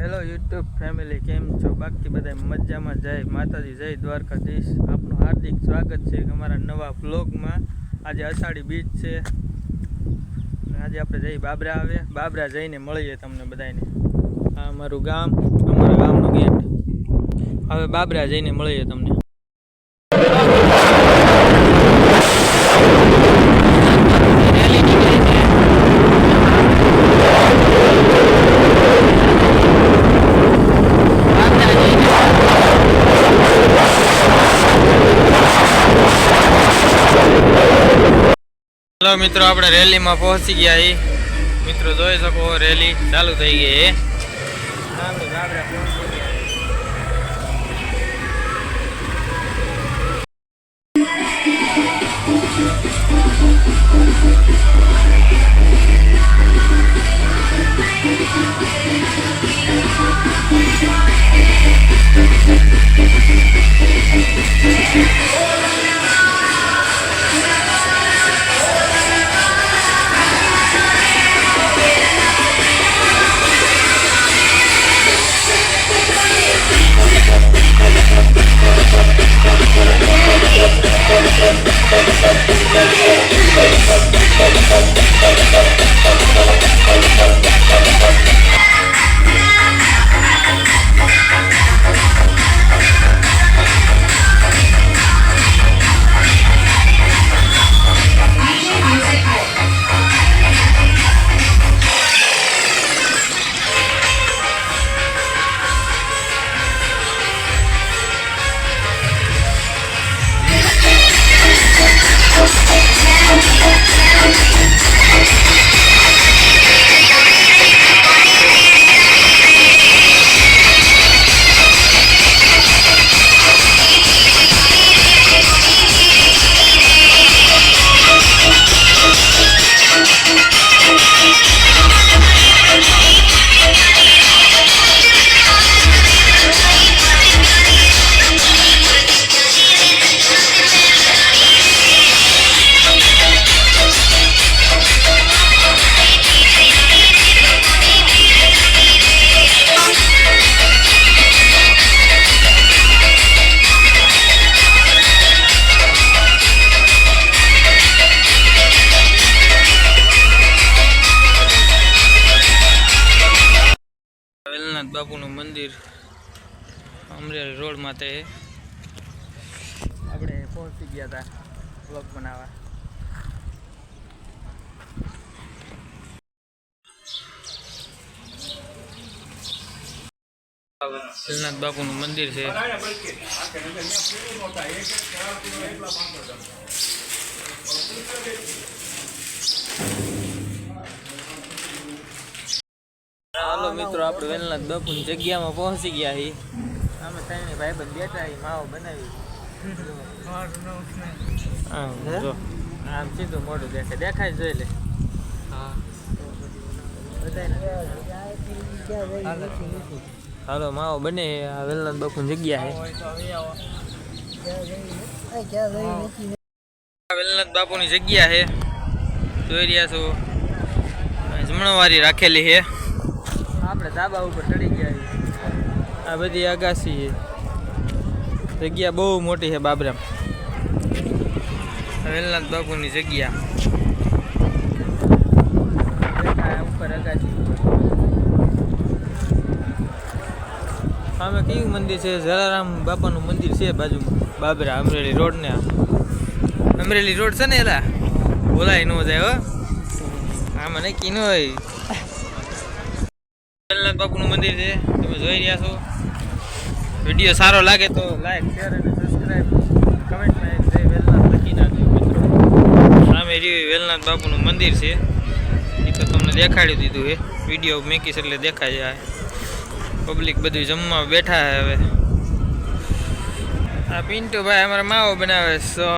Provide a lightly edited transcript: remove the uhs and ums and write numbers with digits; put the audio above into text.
Hello YouTube family केम छो बाकी बधाय मजामां जय माताजी जय द्वारकाधीश आपनु हार्दिक स्वागत है अमरा नवा ब्लॉग में। आज अषाढ़ी बीज है आज आप जई बाबरा आवे बाबरा जईने मळीए तमने बधाने। आ अमारुं गाम अमरा गामनो गेट हवे बाबरा जईने मळीए तमने। हेलो मित्रों अपने रेली में पहुंची गया ही मित्रों जोई सको रेली चालू थई गई है। वेलनाथ बापूनु मंदिर अमरेली रोड माते આપણે પહોંચી ગયા હતા વ્લોગ બનાવવા। વેલનાથ બાપુનું મંદિર છે। हेलो मित्रों આપણે વેલનાથ બાપુની જગ્યામાં પહોંચી ગયા હી। અમે ત્રણે ભાઈબંધ બેઠા હી માવો બનાવી। જો આમ સીધું મોઢું દેખાય જોઈ લે। હા હાલો માવો બને આ વેલનાથ બાપુની જગ્યા છે। વેલનાથ બાપુની જગ્યા છે જોઈ રહ્યા છો જમણવારી રાખેલી છે। આપણે ધાબા ઉપર ચડી ગયા આ બધી આગાસી છે જગ્યા બહુ મોટી છે બાબરામ વેલનાથ બાપુની જગ્યા ઉપર આગાસી સામે કયું મંદિર છે જલારામ બાપાનું મંદિર છે બાજુમાં બાબરા અમરેલી રોડ ને અમરેલી રોડ છે ને એલા બોલાય ન જાય હો આમાં નક્કી ન હોય। વેલનાથ બાપુનું મંદિર છે તમે જોઈ રહ્યા છો। વિડીયો સારો લાગે તો લાઈક શેર અને સબસ્ક્રાઈબ કમેન્ટમાં જય વેલનાથ લખી નાખજો મિત્રો। સામે રહ્યું વેલનાથ બાપુનું મંદિર છે એ તો તમને દેખાડી દીધું છે વિડીયો મેકીશ એટલે દેખાય જાય। પબ્લિક બધું જમવા બેઠા છે। હવે આ પિન્ટુ ભાઈ અમારા માવો બનાવે છે।